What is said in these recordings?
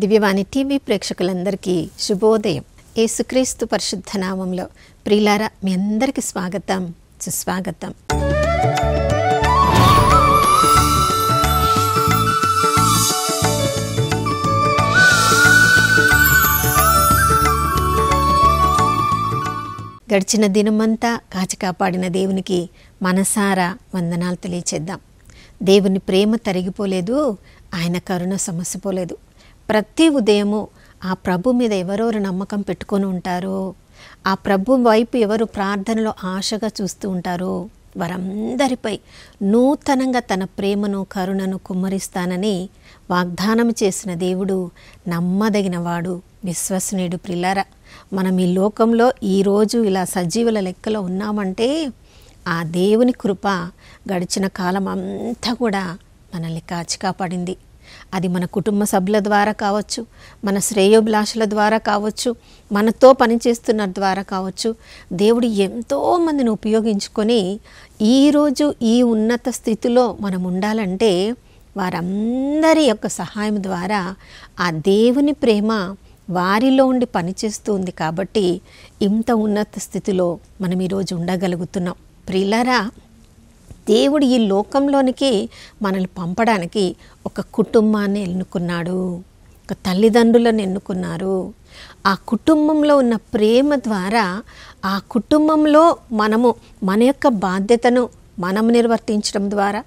దివ్యవాణి TV ప్రేక్షకులందరికీ శుభోదయం. యేసుక్రీస్తు పరిశుద్ధ నామంలో ప్రియులారా, మీ అందరికీ స్వాగతం, సుస్వాగతం. గడిచిన దినమంతా కాచి కాపాడిన దేవునికి మనసారా వందనాలు తెలియచేద్దాం. దేవుని ప్రేమ తరిగిపోలేదు, ఆయన కరుణ సమసిపోలేదు. ప్రతి ఉదయము ఆ ప్రభు మీద ఎవరెవరు నమ్మకం పెట్టుకొని ఉంటారో, ఆ ప్రభు వైపు ఎవరు ప్రార్థనలో ఆశగా చూస్తూ ఉంటారో వారందరిపై నూతనంగా తన ప్రేమను కరుణను కుమ్మరిస్తానని వాగ్దానం చేసిన దేవుడు నమ్మదగినవాడు, విశ్వసనీయుడు. ప్రియులారా, మనం ఈ లోకంలో ఈరోజు ఇలా సజీవుల లెక్కలో ఉన్నామంటే ఆ దేవుని కృప గడిచిన కాలం అంతా కూడా మనల్ని కాచి కాపాడింది. అది మన కుటుంబ సభ్యుల ద్వారా కావచ్చు, మన శ్రేయోభిలాషుల ద్వారా కావచ్చు, మనతో పనిచేస్తున్న ద్వారా కావచ్చు. దేవుడు ఎంతోమందిని ఉపయోగించుకొని ఈరోజు ఈ ఉన్నత స్థితిలో మనం ఉండాలంటే వారందరి యొక్క సహాయం ద్వారా ఆ దేవుని ప్రేమ వారిలో ఉండి పనిచేస్తూ ఉంది. కాబట్టి ఇంత ఉన్నత స్థితిలో మనం ఈరోజు ఉండగలుగుతున్నాం. ప్రియులారా, దేవుడు ఈ లోకంలోనికి మనల్ని పంపడానికి ఒక కుటుంబాన్ని ఎన్నుకున్నాడు, ఒక తల్లిదండ్రులను ఎన్నుకున్నారు. ఆ కుటుంబంలో ఉన్న ప్రేమ ద్వారా ఆ కుటుంబంలో మనము మన యొక్క బాధ్యతను మనం నిర్వర్తించడం ద్వారా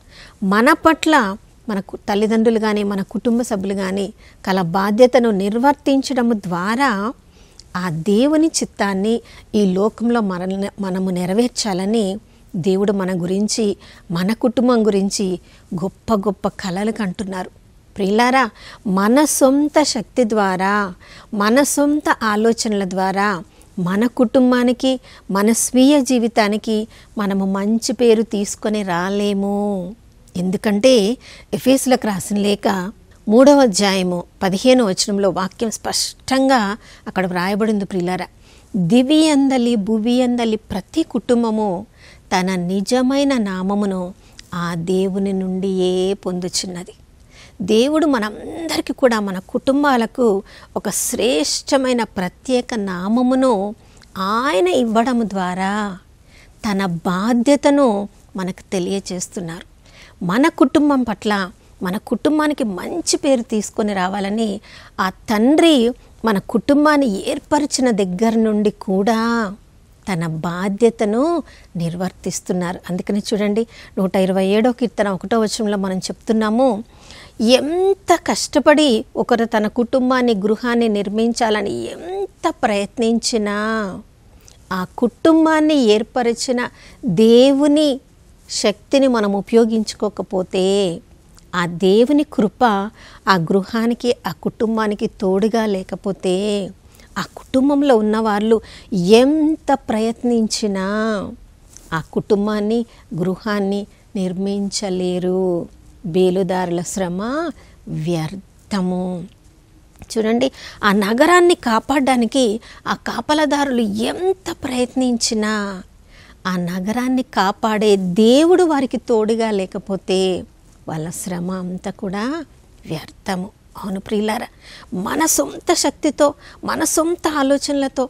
మన పట్ల మన తల్లిదండ్రులు కానీ మన కుటుంబ సభ్యులు కానీ కల బాధ్యతను నిర్వర్తించడం ద్వారా ఆ దేవుని చిత్తాన్ని ఈ లోకంలో మనము నెరవేర్చాలని దేవుడు మన గురించి, మన కుటుంబం గురించి గొప్ప గొప్ప కలలు కంటున్నారు. ప్రియులారా, మన సొంత శక్తి ద్వారా, మన సొంత ఆలోచనల ద్వారా మన కుటుంబానికి, మన స్వీయ జీవితానికి మనము మంచి పేరు తీసుకొని రాలేము. ఎందుకంటే ఎఫెసీయులకు రాసిన లేఖ 3వ అధ్యాయము 15వ వచనంలో వాక్యం స్పష్టంగా అక్కడ వ్రాయబడింది. ప్రియులారా, దివి అందలి భువి అందలి ప్రతి కుటుంబము తన నిజమైన నామమును ఆ దేవుని నుండియే పొందుచున్నది. దేవుడు మనందరికీ కూడా, మన కుటుంబాలకు ఒక శ్రేష్టమైన ప్రత్యేక నామమును ఆయన ఇవ్వడం ద్వారా తన బాధ్యతను మనకు తెలియచేస్తున్నారు. మన కుటుంబం పట్ల, మన కుటుంబానికి మంచి పేరు తీసుకొని రావాలని ఆ తండ్రి మన కుటుంబాన్ని ఏర్పరిచిన దగ్గర నుండి కూడా తన బాధ్యతను నిర్వర్తిస్తున్నారు. అందుకని చూడండి, 127వ కీర్తన 1వ వచనంలో మనం చెప్తున్నాము, ఎంత కష్టపడి ఒకరు తన కుటుంబాన్ని, గృహాన్ని నిర్మించాలని ఎంత ప్రయత్నించినా ఆ కుటుంబాన్ని ఏర్పరిచిన దేవుని శక్తిని మనం ఉపయోగించుకోకపోతే, ఆ దేవుని కృప ఆ గృహానికి, ఆ కుటుంబానికి తోడుగా లేకపోతే ఆ కుటుంబంలో ఉన్నవాళ్ళు ఎంత ప్రయత్నించినా ఆ కుటుంబాన్ని, గృహాన్ని నిర్మించలేరు. బేలుదారుల శ్రమ వ్యర్థము. చూడండి, ఆ నగరాన్ని కాపాడడానికి ఆ కాపలదారులు ఎంత ప్రయత్నించినా ఆ నగరాన్ని కాపాడే దేవుడు వారికి తోడుగా లేకపోతే వాళ్ళ శ్రమ అంతా కూడా వ్యర్థము. అవును ప్రియులారా, మన సొంత శక్తితో, మన సొంత ఆలోచనలతో,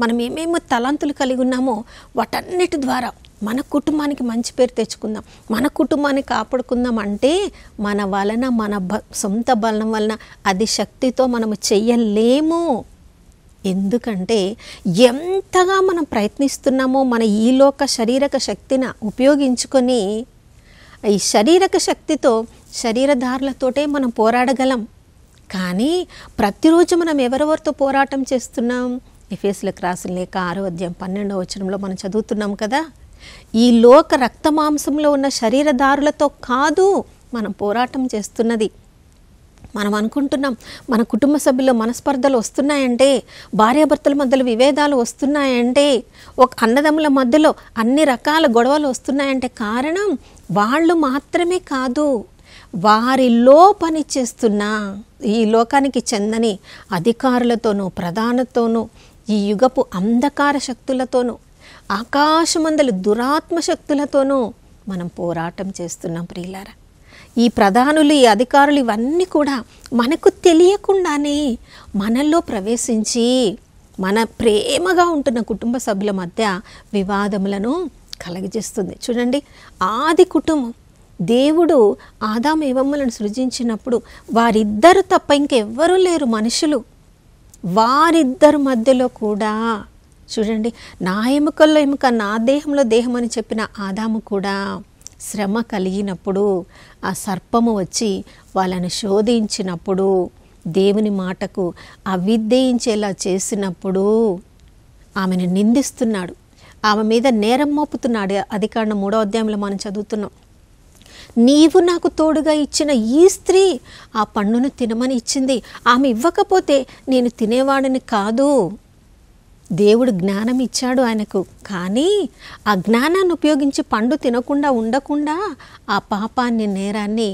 మనం ఏమేమి తలాంతులు కలిగి ఉన్నామో వాటన్నిటి ద్వారా మన కుటుంబానికి మంచి పేరు తెచ్చుకుందాం, మన కుటుంబాన్ని కాపాడుకుందాం అంటే మన వలన, మన సొంత బలం వలన అది శక్తితో మనము చెయ్యలేము. ఎందుకంటే ఎంతగా మనం ప్రయత్నిస్తున్నామో మన ఈలోక శారీరక శక్తిని ఉపయోగించుకొని ఈ శారీరక శక్తితో, శరీరధారులతోటే మనం పోరాడగలం. కానీ ప్రతిరోజు మనం ఎవరెవరితో పోరాటం చేస్తున్నాం? ఎఫెసీయులకు రాసిన లేఖ 6వ అధ్యాయం 12వ వచనంలో మనం చదువుతున్నాం కదా, ఈ లోక రక్తమాంసంలో ఉన్న శరీరధారులతో కాదు మనం పోరాటం చేస్తున్నది. మనం అనుకుంటున్నాం మన కుటుంబ సభ్యుల్లో మనస్పర్ధలు వస్తున్నాయంటే, భార్యాభర్తల మధ్యలో విభేదాలు వస్తున్నాయంటే, ఒక అన్నదమ్ముల మధ్యలో అన్ని రకాల గొడవలు వస్తున్నాయంటే కారణం వాళ్ళు మాత్రమే కాదు, వారిలో పనిచేస్తున్న ఈ లోకానికి చెందని అధికారులతోనూ, ప్రధానతోనూ, ఈ యుగపు అంధకార శక్తులతోనూ, ఆకాశమందలి దురాత్మ శక్తులతోనూ మనం పోరాటం చేస్తున్నాం. ప్రియులారా, ఈ ప్రధానులు, ఈ అధికారులు ఇవన్నీ కూడా మనకు తెలియకుండానే మనలో ప్రవేశించి మన ప్రేమగా ఉంటున్న కుటుంబ సభ్యుల మధ్య వివాదములను కలగజేస్తుంది. చూడండి, ఆది కుటుంబం, దేవుడు ఆదాము ఏవమ్మలను సృజించినప్పుడు వారిద్దరు తప్ప ఇంకెవ్వరూ లేరు మనుషులు. వారిద్దరు మధ్యలో కూడా చూడండి, నా ఎముకల్లో ఎముక, నా దేహంలో దేహం అని చెప్పిన ఆదాము కూడా శ్రమ కలిగినప్పుడు, ఆ సర్పము వచ్చి వాళ్ళని శోధించినప్పుడు, దేవుని మాటకు అవిధేయించేలా చేసినప్పుడు ఆమెను నిందిస్తున్నాడు, ఆమె మీద నేరం మోపుతున్నాడు. ఆదికాండం 3వ అధ్యాయంలో మనం చదువుతున్నాం. నీవు నాకు తోడుగా ఇచ్చిన ఈ స్త్రీ ఆ పండును తినమని ఇచ్చింది, ఆమె ఇవ్వకపోతే నేను తినేవాడిని కాదు. దేవుడు జ్ఞానం ఇచ్చాడు ఆయనకు, కానీ ఆ జ్ఞానాన్ని ఉపయోగించి పండు తినకుండా ఉండకుండా ఆ పాపాన్ని, నేరాన్ని,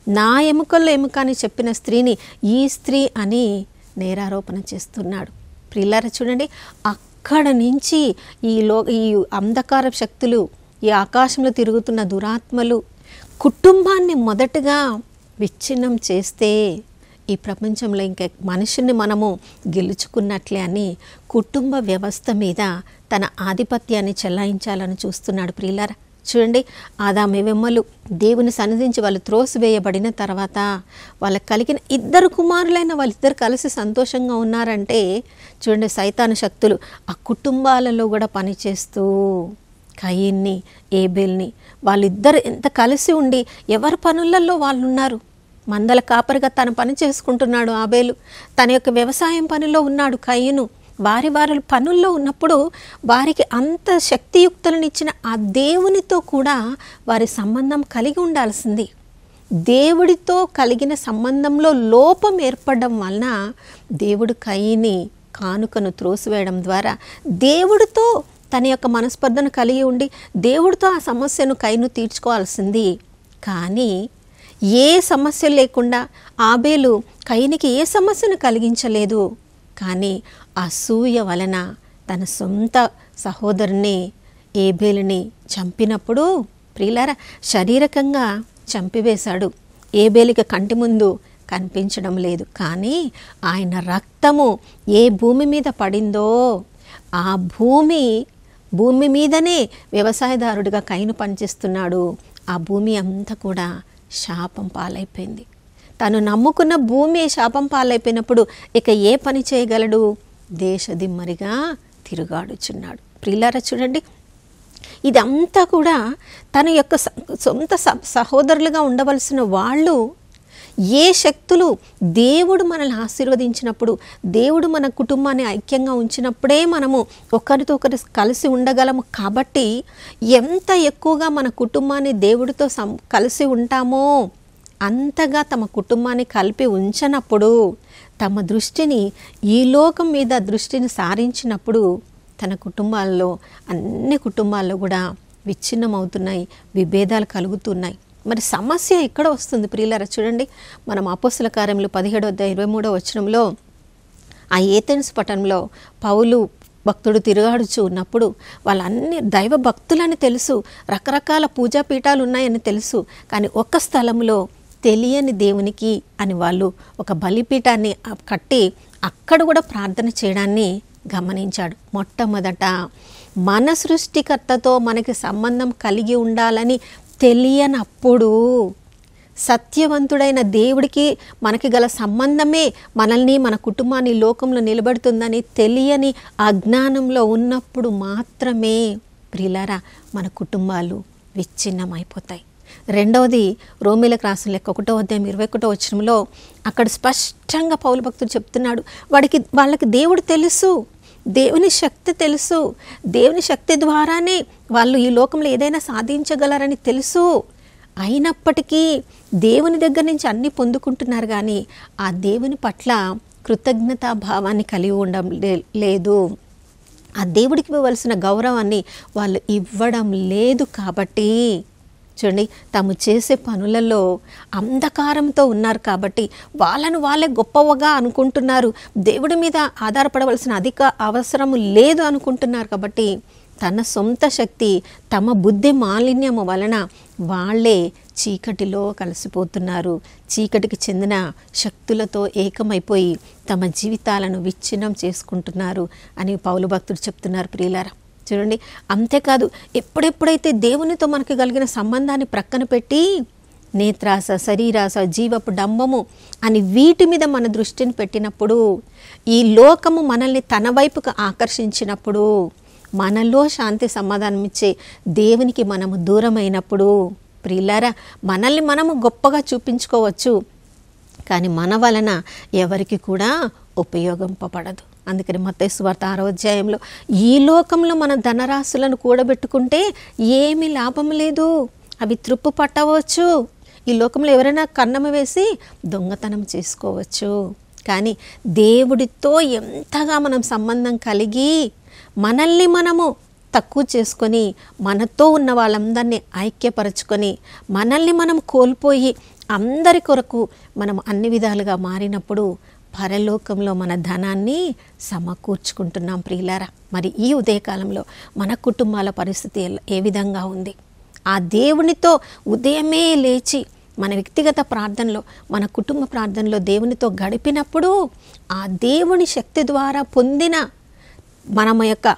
నా ఎముకల్లో ఎముక అని చెప్పిన స్త్రీని ఈ స్త్రీ అని నేరారోపణ చేస్తున్నాడు. ప్రియులారా చూడండి, అక్కడ నుంచి ఈ అంధకార శక్తులు, ఈ ఆకాశంలో తిరుగుతున్న దురాత్మలు కుటుంబాన్ని మొదటగా విచ్ఛిన్నం చేస్తే ఈ ప్రపంచంలో ఇంకా మనుషుల్ని మనము గెలుచుకున్నట్లే అని కుటుంబ వ్యవస్థ మీద తన ఆధిపత్యాన్ని చెలాయించాలని చూస్తున్నాడు. ప్రియులారా చూడండి, ఆదాము ఎవెమ్మలు దేవుని సన్నిధించి వాళ్ళు త్రోసివేయబడిన తర్వాత వాళ్ళకి కలిగిన 2 కుమారులైన వాళ్ళిద్దరు కలిసి సంతోషంగా ఉన్నారంటే చూడండి, సైతాను శక్తులు ఆ కుటుంబాలలో కూడా పనిచేస్తూ కయీన్ని, ఏబేల్ని, వాళ్ళిద్దరు ఎంత కలిసి ఉండి ఎవరి పనులలో వాళ్ళు ఉన్నారు. మందల కాపరిగా తన పని చేసుకుంటున్నాడు ఆబేలు, తన యొక్క వ్యవసాయం పనిలో ఉన్నాడు కయీను. వారి పనుల్లో ఉన్నప్పుడు వారికి అంత శక్తియుక్తులను ఇచ్చిన ఆ దేవునితో కూడా వారి సంబంధం కలిగి ఉండాల్సింది. దేవుడితో కలిగిన సంబంధంలో లోపం ఏర్పడడం వలన దేవుడు కయీని కానుకను త్రోసివేయడం ద్వారా దేవుడితో తన యొక్క మనస్పర్ధను కలిగి ఉండి దేవుడితో ఆ సమస్యను కయీను తీర్చుకోవాల్సింది. కానీ ఏ సమస్య లేకుండా ఆబేలు కయీనికి ఏ సమస్యను కలిగించలేదు. కానీ అసూయ వలన తన సొంత సహోదరుని ఏబేలుని చంపినప్పుడు ప్రియులారా శారీరకంగా చంపివేశాడు. ఏబేలుకి కంటి ముందు కనిపించడం లేదు, కానీ ఆయన రక్తము ఏ భూమి మీద పడిందో ఆ భూమి మీదనే వ్యవసాయదారుడిగా కయీను పనిచేస్తున్నాడు. ఆ భూమి అంతా కూడా శాపం పాలైపోయింది. తను నమ్ముకున్న భూమి శాపం పాలైపోయినప్పుడు ఇక ఏ పని చేయగలడు? దేశదిమ్మరిగా తిరుగాడుచున్నాడు. ప్రియులారా చూడండి, ఇదంతా కూడా తన యొక్క సొంత సహోదరులుగా ఉండవలసిన వాళ్ళు ఏ శక్తులు దేవుడు మనల్ని ఆశీర్వదించినప్పుడు, దేవుడు మన కుటుంబాన్ని ఐక్యంగా ఉంచినప్పుడే మనము ఒకరితో ఒకరు కలిసి ఉండగలము. కాబట్టి ఎంత ఎక్కువగా మన కుటుంబాన్ని దేవుడితో కలిసి ఉంటామో అంతగా తమ కుటుంబాన్ని కలిపి ఉంచనప్పుడు, తమ దృష్టిని ఈ లోకం మీద దృష్టిని సారించినప్పుడు తన కుటుంబాల్లో అన్ని కుటుంబాల్లో కూడా విచ్ఛిన్నమవుతున్నాయి, విభేదాలు కలుగుతున్నాయి. మరి సమస్య ఎక్కడ వస్తుంది ప్రియులారా చూడండి, మనం అపోస్తల కార్యములు 17:23 ఆ ఏథెన్స్ పట్టణంలో పౌలు భక్తుడు తిరుగాడుచు ఉన్నప్పుడు వాళ్ళన్ని దైవ భక్తులని తెలుసు, రకరకాల పూజాపీఠాలు ఉన్నాయని తెలుసు, కానీ ఒక స్థలంలో తెలియని దేవునికి అని వాళ్ళు ఒక బలిపీఠాన్ని కట్టి అక్కడ కూడా ప్రార్థన చేయడాన్ని గమనించాడు. మొట్టమొదట మన సృష్టికర్తతో మనకి సంబంధం కలిగి ఉండాలని తెలియనప్పుడు, సత్యవంతుడైన దేవుడికి మనకి గల సంబంధమే మనల్ని, మన కుటుంబాన్ని లోకంలో నిలబెడుతుందని తెలియని అజ్ఞానంలో ఉన్నప్పుడు మాత్రమే ప్రియులారా మన కుటుంబాలు విచ్ఛిన్నమైపోతాయి. రెండవది, రోమీలకు రాసిన లెక్క 1:21 అక్కడ స్పష్టంగా పౌలు భక్తుడు చెప్తున్నాడు, వాళ్ళకి దేవుడు తెలుసు, దేవుని శక్తి తెలుసు, దేవుని శక్తి ద్వారానే వాళ్ళు ఈ లోకంలో ఏదైనా సాధించగలరని తెలుసు. అయినప్పటికీ దేవుని దగ్గర నుంచి అన్నీ పొందుకుంటున్నారు, కానీ ఆ దేవుని పట్ల కృతజ్ఞతా భావాన్ని కలిగి ఉండడం లేదు. ఆ దేవుడికి ఇవ్వవలసిన గౌరవాన్ని వాళ్ళు ఇవ్వడం లేదు. కాబట్టి చూడండి, తాము చేసే పనులలో అంధకారంతో ఉన్నారు కాబట్టి వాళ్ళను వాళ్ళే గొప్పగా అనుకుంటున్నారు, దేవుడి మీద ఆధారపడవలసిన అధిక అవసరము లేదు అనుకుంటున్నారు. కాబట్టి తన సొంత శక్తి, తమ బుద్ధి మాలిన్యము వలన వాళ్ళే చీకటిలో కలిసిపోతున్నారు. చీకటికి చెందిన శక్తులతో ఏకమైపోయి తమ జీవితాలను విచ్ఛిన్నం చేసుకుంటున్నారు అని పౌలు భక్తుడు చెప్తున్నారు ప్రియులారా. చూడండి, అంతేకాదు ఎప్పుడెప్పుడైతే దేవునితో మనకు కలిగిన సంబంధాన్ని ప్రక్కన పెట్టి నేత్రాస, శరీరాస, జీవపు డంబము అని వీటి మీద మన దృష్టిని పెట్టినప్పుడు, ఈ లోకము మనల్ని తన వైపుకు ఆకర్షించినప్పుడు, మనలో శాంతి సమాధానం ఇచ్చే దేవునికి మనము దూరమైనప్పుడు ప్రియులారా, మనల్ని మనము గొప్పగా చూపించుకోవచ్చు, కానీ మన వలన ఎవరికి కూడా ఉపయోగింపబడదు. అందుకని మత్తయి సువార్త 6వ అధ్యాయంలో ఈ లోకంలో మన ధనరాశులను కూడబెట్టుకుంటే ఏమీ లాభం లేదు, అవి త్రుప్పు పట్టవచ్చు. ఈ లోకంలో ఎవరైనా కన్నం వేసి దొంగతనం చేసుకోవచ్చు. కానీ దేవుడితో ఎంతగా మనం సంబంధం కలిగి మనల్ని మనము తక్కువ చేసుకొని మనతో ఉన్న వాళ్ళందరినీ ఐక్యపరచుకొని మనల్ని మనం కోల్పోయి అందరి కొరకు మనం అన్ని విధాలుగా మారినప్పుడు పరలోకంలో మన ధనాన్ని సమకూర్చుకుంటున్నాం ప్రియులారా. మరి ఈ ఉదయకాలంలో మన కుటుంబాల పరిస్థితి ఏ విధంగా ఉంది? ఆ దేవునితో ఉదయమే లేచి మన వ్యక్తిగత ప్రార్థనలో, మన కుటుంబ ప్రార్థనలో దేవునితో గడిపినప్పుడు ఆ దేవుని శక్తి ద్వారా పొందిన మన యొక్క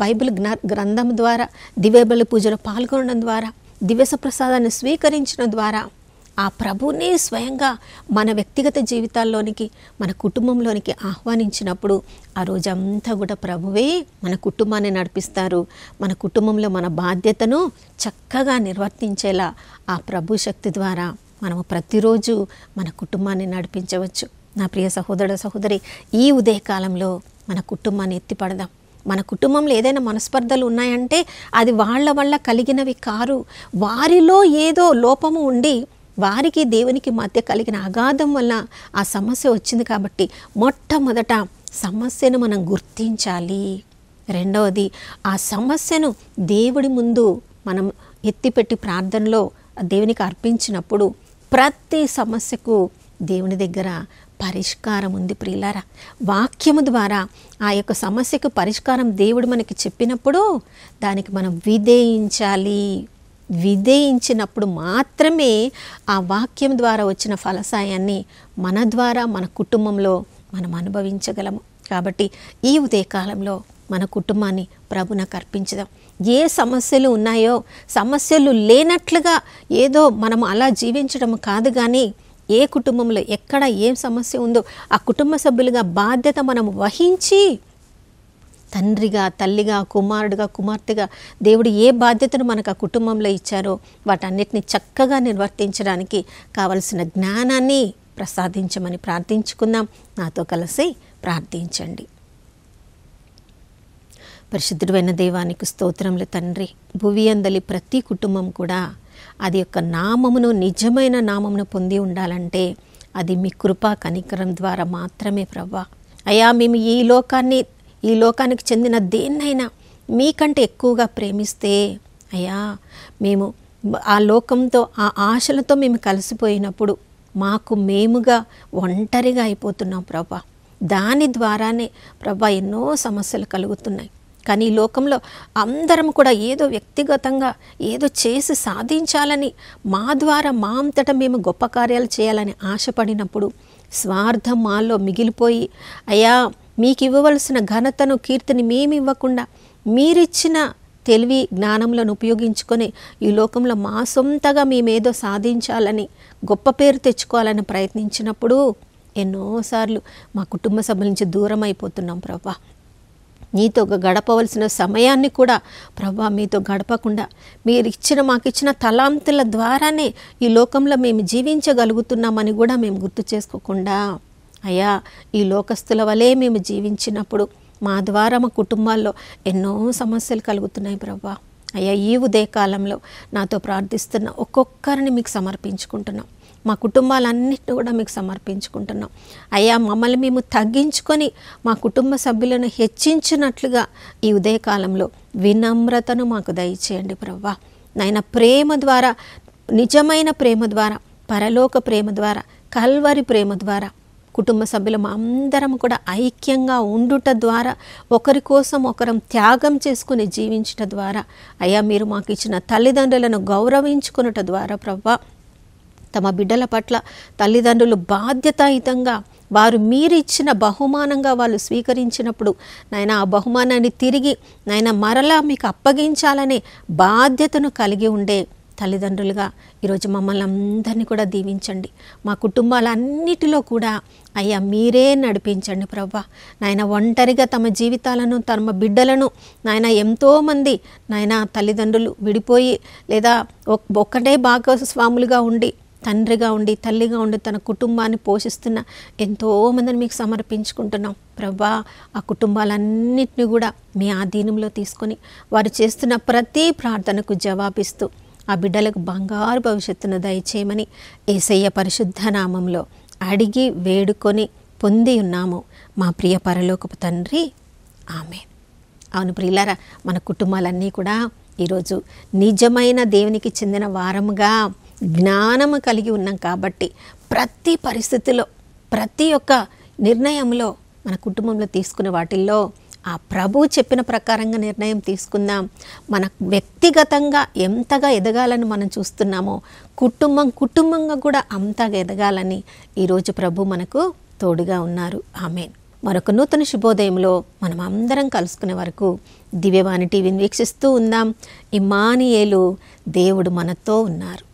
బైబిల్ గ్రంథం ద్వారా, దివ్యబలి పూజలో పాల్గొనడం ద్వారా, దివ్య ప్రసాదాన్ని స్వీకరించడం ద్వారా ఆ ప్రభువునే స్వయంగా మన వ్యక్తిగత జీవితాల్లోనికి, మన కుటుంబంలోనికి ఆహ్వానించినప్పుడు ఆ రోజంతా కూడా ప్రభువే మన కుటుంబాన్ని నడిపిస్తారు. మన కుటుంబంలో మన బాధ్యతను చక్కగా నిర్వర్తించేలా ఆ ప్రభు శక్తి ద్వారా మనము ప్రతిరోజు మన కుటుంబాన్ని నడిపించవచ్చు. నా ప్రియ సహోదర సహోదరి, ఈ ఉదయకాలంలో మన కుటుంబాన్ని ఎత్తిపడదాం. మన కుటుంబంలో ఏదైనా మనస్పర్ధలు ఉన్నాయంటే అది వాళ్ళ వల్ల కలిగినవి కారు. వారిలో ఏదో లోపము ఉండి వారికి దేవునికి మధ్య కలిగిన అగాధం వల్ల ఆ సమస్య వచ్చింది. కాబట్టి మొట్టమొదట సమస్యను మనం గుర్తించాలి. రెండవది, ఆ సమస్యను దేవుడి ముందు మనం ఎత్తిపెట్టి ప్రార్థనలో దేవునికి అర్పించినప్పుడు ప్రతి సమస్యకు దేవుని దగ్గర పరిష్కారం ఉంది ప్రియులారా. వాక్యము ద్వారా ఆ యొక్క సమస్యకు పరిష్కారం దేవుడు మనకి చెప్పినప్పుడు దానికి మనం విధేయించాలి. విధేయించినప్పుడు మాత్రమే ఆ వాక్యం ద్వారా వచ్చిన ఫలసాయాన్ని మన ద్వారా మన కుటుంబంలో మనం అనుభవించగలము. కాబట్టి ఈ ఉదయకాలంలో మన కుటుంబాన్ని ప్రభువునకు అర్పించుదాం. ఏ సమస్యలు ఉన్నాయో సమస్యలు లేనట్లుగా ఏదో మనం అలా జీవించడం కాదు, కానీ ఏ కుటుంబంలో ఎక్కడ ఏం సమస్య ఉందో ఆ కుటుంబ సభ్యులుగా బాధ్యత మనం వహించి తండ్రిగా, తల్లిగా, కుమారుడిగా, కుమార్తెగా దేవుడు ఏ బాధ్యతను మనకు ఆ కుటుంబంలో ఇచ్చారో వాటన్నిటిని చక్కగా నిర్వర్తించడానికి కావలసిన జ్ఞానాన్ని ప్రసాదించమని ప్రార్థించుకుందాం. నాతో కలిసి ప్రార్థించండి. పరిశుద్ధుడైన దేవానికి స్తోత్రములు తండ్రి. భువి అందలి ప్రతి కుటుంబం కూడా అది యొక్క నామమును, నిజమైన నామమును పొంది ఉండాలంటే అది మీ కృపా కనికరం ద్వారా మాత్రమే ప్రభువా. అయ్యా, మేము ఈ లోకానికి చెందిన దేన్నైనా మీకంటే ఎక్కువగా ప్రేమిస్తే అయ్యా, మేము ఆ లోకంతో, ఆ ఆశలతో మేము కలిసిపోయినప్పుడు మాకు మేముగా ఒంటరిగా అయిపోతున్నాం ప్రభా. దాని ద్వారానే ప్రభా ఎన్నో సమస్యలు కలుగుతున్నాయి. కానీ ఈ లోకంలో అందరం కూడా ఏదో వ్యక్తిగతంగా ఏదో చేసి సాధించాలని, మా ద్వారా మా అంతటా మేము గొప్ప కార్యాలు చేయాలని ఆశపడినప్పుడు స్వార్థం మాలో మిగిలిపోయి అయ్యా, మీకు ఇవ్వవలసిన ఘనతను, కీర్తిని మేము ఇవ్వకుండా మీరిచ్చిన తెలివి జ్ఞానంలను ఉపయోగించుకొని ఈ లోకంలో మా సొంతగా మేమేదో సాధించాలని, గొప్ప పేరు తెచ్చుకోవాలని ప్రయత్నించినప్పుడు ఎన్నోసార్లు మా కుటుంబ సభ్యుల నుంచి దూరం అయిపోతున్నాం ప్రభా. నీతో గడపవలసిన సమయాన్ని కూడా ప్రభా మీతో గడపకుండా మాకిచ్చిన తలాంతుల ద్వారానే ఈ లోకంలో మేము జీవించగలుగుతున్నామని కూడా మేము గుర్తు చేసుకోకుండా అయ్యా, ఈ లోకస్తుల వలె మేము జీవించినప్పుడు మా ద్వారా మా కుటుంబాల్లో ఎన్నో సమస్యలు కలుగుతున్నాయి ప్రభా. అయ్యా, ఈ ఉదయకాలంలో నాతో ప్రార్థిస్తున్న ఒక్కొక్కరిని మీకు సమర్పించుకుంటున్నాం. మా కుటుంబాలన్నిటిని కూడా మీకు సమర్పించుకుంటున్నాం. అయ్యా, మమ్మల్ని మేము తగ్గించుకొని మా కుటుంబ సభ్యులను హెచ్చించినట్లుగా ఈ ఉదయకాలంలో వినమ్రతను మాకు దయచేయండి ప్రభా. నాయన, ప్రేమ ద్వారా, నిజమైన ప్రేమ ద్వారా, పరలోక ప్రేమ ద్వారా, కల్వరి ప్రేమ ద్వారా కుటుంబ సభ్యులం అందరం కూడా ఐక్యంగా ఉండుట ద్వారా, ఒకరి కోసం ఒకరం త్యాగం చేసుకుని జీవించుట ద్వారా, అయ్యా మీరు మాకు ఇచ్చిన తల్లిదండ్రులను గౌరవించుకునుట ద్వారా ప్రభువా, తమ బిడ్డల పట్ల తల్లిదండ్రులు బాధ్యతాయుతంగా వారు మీరు ఇచ్చిన బహుమానంగా వాళ్ళు స్వీకరించినప్పుడు నాయన ఆ బహుమానాన్ని తిరిగి నాయన మరలా మీకు అప్పగించాలనే బాధ్యతను కలిగి ఉండే తల్లిదండ్రులుగా ఈరోజు మమ్మల్ని అందరినీ కూడా దీవించండి. మా కుటుంబాలన్నిటిలో కూడా అయ్యా మీరే నడిపించండి ప్రభువా. నాయన ఒంటరిగా తమ జీవితాలను తమ బిడ్డలను నాయన ఎంతోమంది నాయన తల్లిదండ్రులు విడిపోయి లేదా ఒక్కటే భాగస్వాములుగా ఉండి తండ్రిగా ఉండి తల్లిగా ఉండి తన కుటుంబాన్ని పోషిస్తున్న ఎంతోమందిని మీకు సమర్పించుకుంటున్నాం ప్రభువా. ఆ కుటుంబాలన్నింటినీ కూడా మీ ఆధీనంలో తీసుకొని వారు చేస్తున్న ప్రతి ప్రార్థనకు జవాబిస్తూ ఆ బిడ్డలకు బంగారు భవిష్యత్తును దయచేయమని యేసయ్య పరిశుద్ధ నామంలో అడిగి వేడుకొని పొంది ఉన్నాము మా ప్రియ పరలోకపు తండ్రి, ఆమేన్. అవును ప్రియులారా, మన కుటుంబాలన్నీ కూడా ఈరోజు నిజమైన దేవునికి చెందిన వారముగా జ్ఞానము కలిగి ఉన్నాం కాబట్టి ప్రతి పరిస్థితిలో ప్రతి ఒక్క నిర్ణయంలో మన కుటుంబంలో తీసుకునే వాటిల్లో ఆ ప్రభువు చెప్పిన ప్రకారంగా నిర్ణయం తీసుకుందాం. మన వ్యక్తిగతంగా ఎంతగా ఎదగాలని మనం చూస్తున్నామో కుటుంబంగా కూడా అంతగా ఎదగాలని ఈరోజు ప్రభు మనకు తోడుగా ఉన్నారు. ఆమేన్. మరొక నూతన శుభోదయంలో మనం అందరం కలుసుకునే వరకు దివ్యవాణి టీవీని వీక్షిస్తూ ఉందాం. ఇమ్మానుయేలు, దేవుడు మనతో ఉన్నారు.